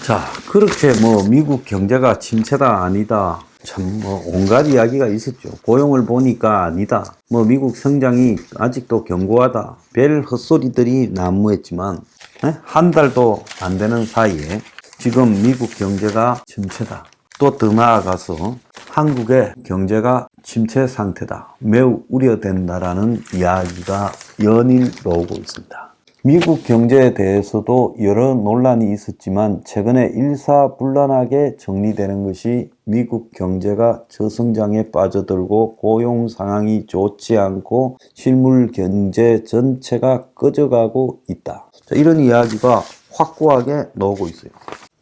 자, 그렇게 미국 경제가 침체다 아니다. 참 온갖 이야기가 있었죠. 고용을 보니까 아니다. 미국 성장이 아직도 견고하다. 별 헛소리들이 난무했지만 한 달도 안 되는 사이에 지금 미국 경제가 침체다. 또 더 나아가서 한국의 경제가 침체 상태다. 매우 우려된다라는 이야기가 연일 나오고 있습니다. 미국 경제에 대해서도 여러 논란이 있었지만 최근에 일사불란하게 정리되는 것이 미국 경제가 저성장에 빠져들고 고용 상황이 좋지 않고 실물 경제 전체가 꺼져가고 있다. 이런 이야기가 확고하게 나오고 있어요.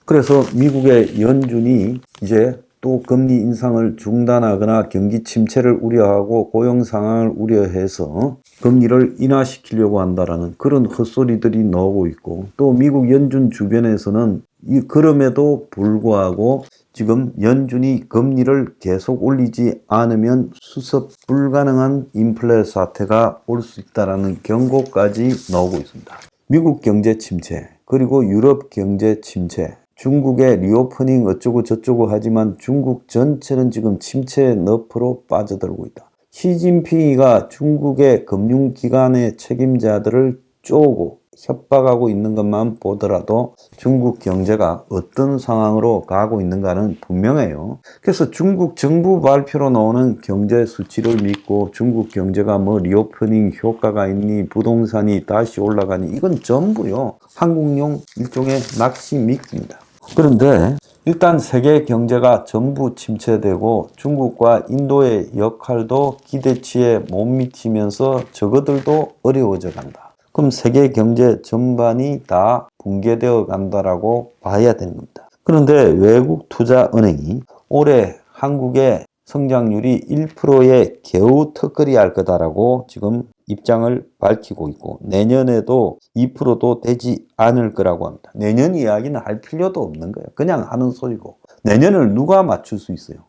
그래서 미국의 연준이 이제 또 금리 인상을 중단하거나 경기 침체를 우려하고 고용 상황을 우려해서 금리를 인하시키려고 한다라는 그런 헛소리들이 나오고 있고, 또 미국 연준 주변에서는 그럼에도 불구하고 지금 연준이 금리를 계속 올리지 않으면 수습 불가능한 인플레 사태가 올 수 있다라는 경고까지 나오고 있습니다. 미국 경제 침체, 그리고 유럽 경제 침체, 중국의 리오프닝 어쩌고 저쩌고 하지만 중국 전체는 지금 침체 늪으로 빠져들고 있다. 시진핑이가 중국의 금융기관의 책임자들을 쪼고 협박하고 있는 것만 보더라도 중국 경제가 어떤 상황으로 가고 있는가는 분명해요. 그래서 중국 정부 발표로 나오는 경제 수치를 믿고 중국 경제가 리오프닝 효과가 있니, 부동산이 다시 올라가니, 이건 전부요 한국용 일종의 낚시 미끼입니다. 그런데 일단 세계 경제가 전부 침체되고 중국과 인도의 역할도 기대치에 못 미치면서 저거들도 어려워져 간다. 그럼 세계 경제 전반이 다 붕괴되어 간다라고 봐야 되는 겁니다. 그런데 외국 투자은행이 올해 한국의 성장률이 1%에 겨우 턱걸이 할 거다라고 지금 입장을 밝히고 있고, 내년에도 2%도 되지 않을 거라고 합니다. 내년 이야기는 할 필요도 없는 거예요. 그냥 하는 소리고. 내년을 누가 맞출 수 있어요?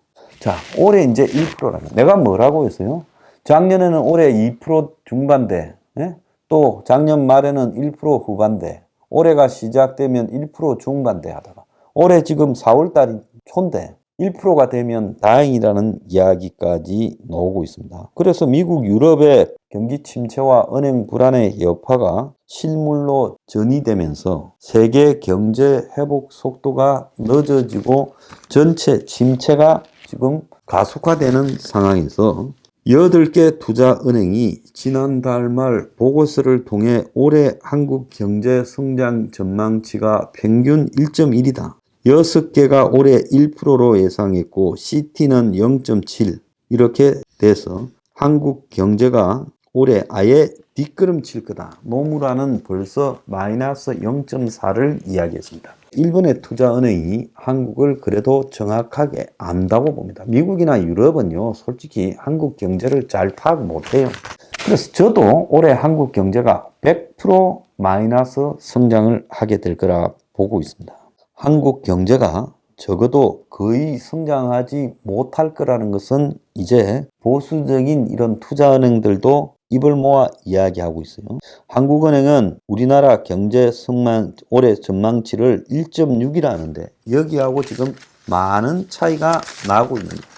자, 올해 이제 1%라면 내가 뭐라고 했어요? 작년에는 올해 2% 중반대, 또 작년 말에는 1% 후반대, 올해가 시작되면 1% 중반대 하다가 올해 지금 4월달이 초인데 1%가 되면 다행이라는 이야기까지 나오고 있습니다. 그래서 미국, 유럽의 경기 침체와 은행 불안의 여파가 실물로 전이되면서 세계 경제 회복 속도가 늦어지고 전체 침체가 지금 가속화되는 상황에서 8개 투자은행이 지난달 말 보고서를 통해 올해 한국 경제 성장 전망치가 평균 1.1이다. 6개가 올해 1%로 예상했고 CT는 0.7 이렇게 돼서 한국 경제가 올해 아예 뒷걸음칠 거다. 노무라는 벌써 마이너스 0.4를 이야기했습니다. 일본의 투자은행이 한국을 그래도 정확하게 안다고 봅니다. 미국이나 유럽은요, 솔직히 한국 경제를 잘 파악 못해요. 그래서 저도 올해 한국 경제가 100% 마이너스 성장을 하게 될 거라 보고 있습니다. 한국 경제가 적어도 거의 성장하지 못할 거라는 것은 이제 보수적인 이런 투자은행들도 입을 모아 이야기하고 있어요. 한국은행은 우리나라 경제 올해 전망치를 1.6이라는데 여기하고 지금 많은 차이가 나고 있는 거예요.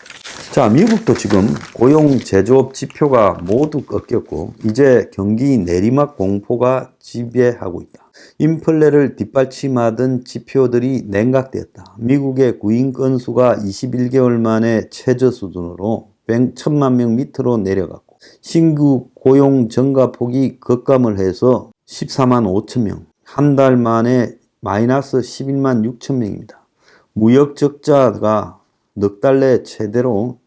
자, 미국도 지금 고용 제조업 지표가 모두 꺾였고 이제 경기 내리막 공포가 지배하고 있다. 인플레를 뒷받침하던 지표들이 냉각되었다. 미국의 구인 건수가 21개월 만에 최저 수준으로 1,000만 명 밑으로 내려갔고, 신규 고용 증가 폭이 급감을 해서 14만 5천 명, 한 달 만에 마이너스 11만 6천 명입니다. 무역 적자가 넉 달 내 최대로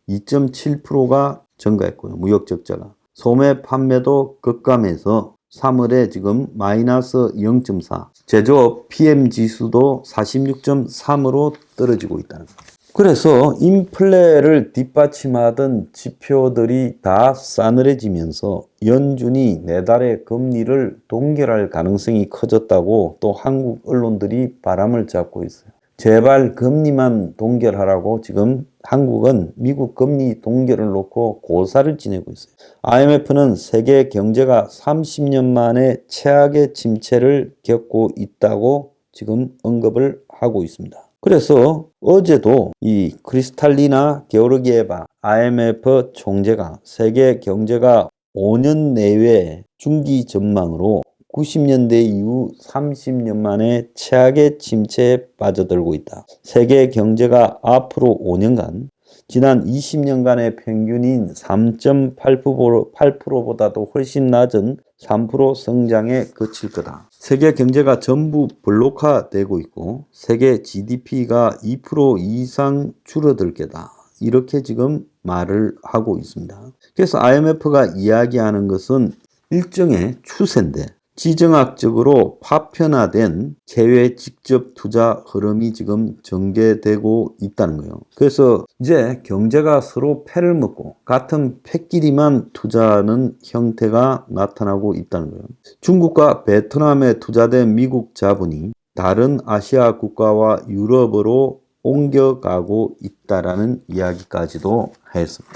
2.7%가 증가했고요. 무역 적자가. 소매 판매도 급감해서 3월에 지금 마이너스 0.4, 제조업 PM 지수도 46.3으로 떨어지고 있다는 거예요. 그래서 인플레를 뒷받침하던 지표들이 다 싸늘해지면서 연준이 내달의 금리를 동결할 가능성이 커졌다고 또 한국 언론들이 바람을 잡고 있어요. 제발 금리만 동결하라고 지금 한국은 미국 금리 동결을 놓고 고사를 지내고 있어요. IMF는 세계 경제가 30년 만에 최악의 침체를 겪고 있다고 지금 언급을 하고 있습니다. 그래서 어제도 이 크리스탈리나 게오르기에바 IMF 총재가 세계 경제가 5년 내외 중기 전망으로 90년대 이후 30년 만에 최악의 침체에 빠져들고 있다. 세계 경제가 앞으로 5년간 지난 20년간의 평균인 3.8%보다도 훨씬 낮은 3% 성장에 그칠 거다. 세계 경제가 전부 블록화되고 있고 세계 GDP가 2% 이상 줄어들 거다. 이렇게 지금 말을 하고 있습니다. 그래서 IMF가 이야기하는 것은 일정의 추세인데 지정학적으로 파편화된 해외 직접 투자 흐름이 지금 전개되고 있다는 거예요. 그래서 이제 경제가 서로 패를 먹고 같은 패끼리만 투자하는 형태가 나타나고 있다는 거예요. 중국과 베트남에 투자된 미국 자본이 다른 아시아 국가와 유럽으로 옮겨가고 있다라는 이야기까지도 했습니다.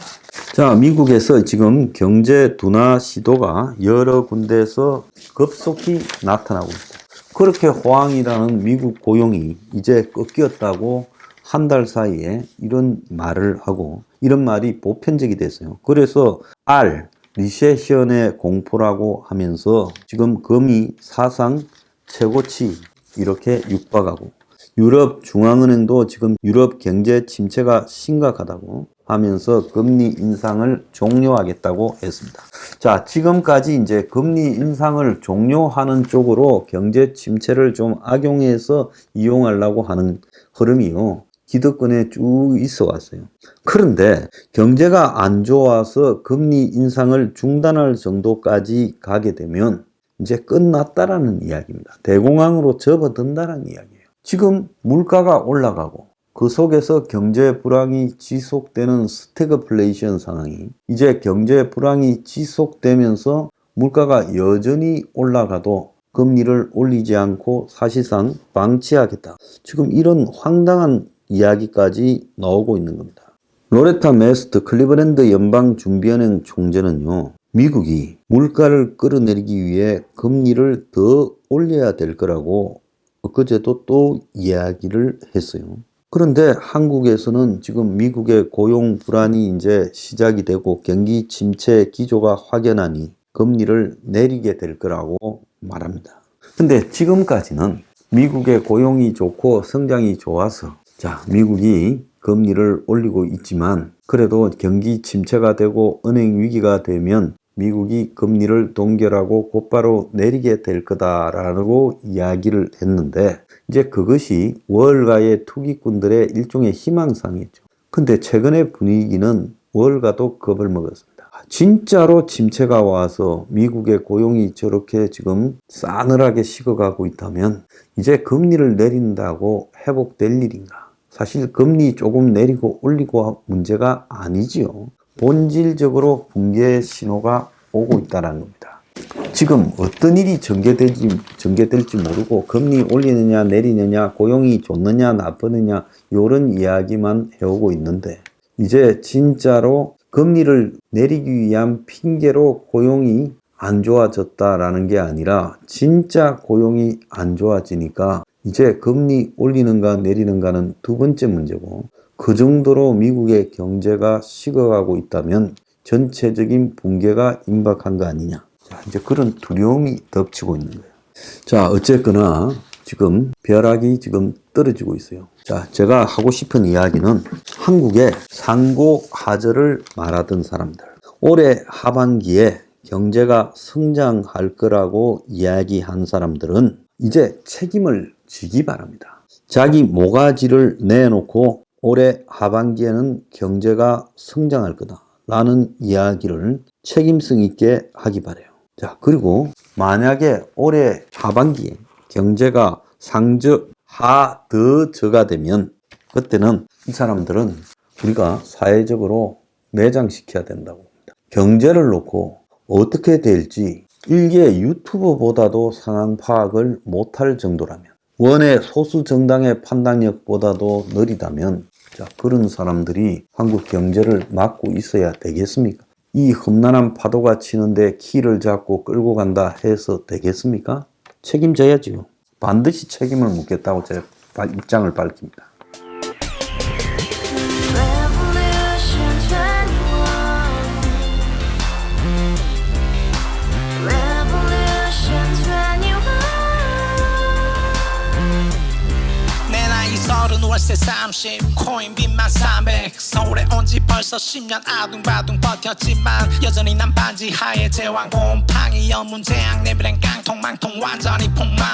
자, 미국에서 지금 경제 둔화 시도가 여러 군데에서 급속히 나타나고 있다. 그렇게 호황이라는 미국 고용이 이제 꺾였다고 한 달 사이에 이런 말을 하고 이런 말이 보편적이 됐어요. 그래서 리세션의 공포라고 하면서 지금 금이 사상 최고치 이렇게 육박하고 유럽 중앙은행도 지금 유럽 경제 침체가 심각하다고 하면서 금리 인상을 종료하겠다고 했습니다. 자, 지금까지 이제 금리 인상을 종료하는 쪽으로 경제 침체를 좀 악용해서 이용하려고 하는 흐름이요. 기득권에 쭉 있어 왔어요. 그런데 경제가 안 좋아서 금리 인상을 중단할 정도까지 가게 되면 이제 끝났다라는 이야기입니다. 대공황으로 접어든다는 이야기예요. 지금 물가가 올라가고 그 속에서 경제 불황이 지속되는 스태그플레이션 상황이 이제 경제 불황이 지속되면서 물가가 여전히 올라가도 금리를 올리지 않고 사실상 방치하겠다. 지금 이런 황당한 이야기까지 나오고 있는 겁니다. 로레타 메스트 클리브랜드 연방준비은행 총재는요. 미국이 물가를 끌어내리기 위해 금리를 더 올려야 될 거라고 엊그제도 또 이야기를 했어요. 그런데 한국에서는 지금 미국의 고용 불안이 이제 시작이 되고 경기 침체 기조가 확연하니 금리를 내리게 될 거라고 말합니다. 근데 지금까지는 미국의 고용이 좋고 성장이 좋아서 자, 미국이 금리를 올리고 있지만 그래도 경기 침체가 되고 은행 위기가 되면 미국이 금리를 동결하고 곧바로 내리게 될 거다라고 이야기를 했는데 이제 그것이 월가의 투기꾼들의 일종의 희망상이죠. 근데 최근의 분위기는 월가도 겁을 먹었습니다. 진짜로 침체가 와서 미국의 고용이 저렇게 지금 싸늘하게 식어가고 있다면 이제 금리를 내린다고 회복될 일인가? 사실 금리 조금 내리고 올리고 문제가 아니지요. 본질적으로 붕괴의 신호가 오고 있다는 겁니다. 지금 어떤 일이 전개될지 모르고 금리 올리느냐 내리느냐 고용이 좋느냐 나쁘느냐 이런 이야기만 해오고 있는데 이제 진짜로 금리를 내리기 위한 핑계로 고용이 안 좋아졌다라는 게 아니라 진짜 고용이 안 좋아지니까 이제 금리 올리는가 내리는가는 두 번째 문제고 그 정도로 미국의 경제가 식어가고 있다면 전체적인 붕괴가 임박한 거 아니냐. 자, 이제 그런 두려움이 덮치고 있는 거예요. 자, 어쨌거나 지금 벼락이 지금 떨어지고 있어요. 자, 제가 하고 싶은 이야기는 한국의 상고하절을 말하던 사람들. 올해 하반기에 경제가 성장할 거라고 이야기한 사람들은 이제 책임을 지기 바랍니다. 자기 모가지를 내놓고 올해 하반기에는 경제가 성장할 거다 라는 이야기를 책임성 있게 하기 바라요. 자, 그리고 만약에 올해 하반기에 경제가 상저하더저가 되면 그때는 이 사람들은 우리가 사회적으로 내장시켜야 된다고 봅니다. 경제를 놓고 어떻게 될지 일개 유튜버보다도 상황 파악을 못할 정도라면 원의 소수 정당의 판단력보다도 느리다면 자, 그런 사람들이 한국 경제를 막고 있어야 되겠습니까? 이 험난한 파도가 치는데 키를 잡고 끌고 간다 해서 되겠습니까? 책임져야지요. 반드시 책임을 묻겠다고 제가 입장을 밝힙니다. Revolution 21. Revolution 21. 내 나이 30 월세 30 코인빚만 300 서울에 온 지 벌써 10년 아둥바둥 버텼지만 여전히 난 반지 하에 제왕 곰팡이 연문제약 내 미래는 깡통망통 완전히 폭망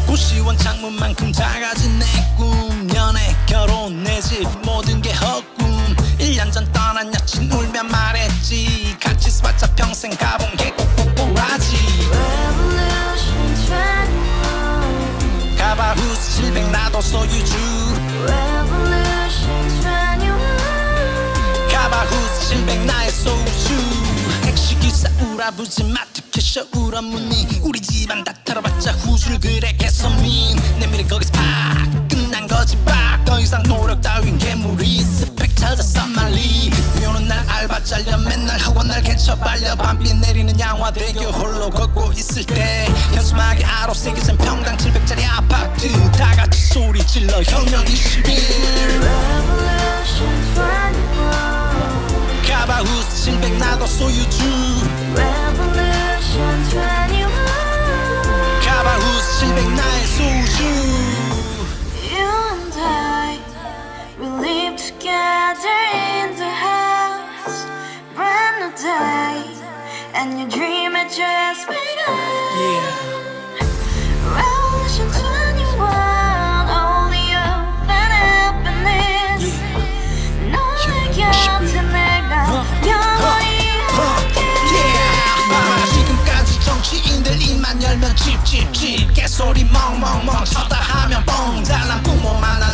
고시원 창문만큼 작아진 내 꿈 연애 결혼 내 집 모든 게 헛꿈 1년 전 떠난 여친 울며 말했지 같이 써봤자 평생 가본 게 꼭꼭꼭하지 Revolution 21. 가발 후스 700 나도 소유주 Revolution 21. 가발 후스 700 나의 소주 택시기사 우라부지 마트 캐셔 울어무니 우리 집안 다 털어봤자 후줄 그래 개선민 내 미래 거기서 팍 끝난 거지 팍더 이상 노력 따윈 괴물이 스펙 찾아서 말리 비오는 날 알바 잘려 맨날 학원 날 개쳐 발려 밤비 내리는 양화대교 홀로 걷고 있을 때 현수막에 아로 새겨진 평당 700짜리 아파트 다 같이 소리 질러 혁명 21 Revolution 21. 가발 후스 700 나도 소유주 Revolution 21. 가발 후스 700 나의 소주 You and I, we live together in the house. Brand new day, and your dream had just begun. Yeah. Revolution 21, only open happiness. 너의 곁에 내가 영원히 함께. 지금까지 정치인들 입만 열면 찝찝찝 개소리 멍멍멍 쳤다 하면 뻥 잘난 부모 만나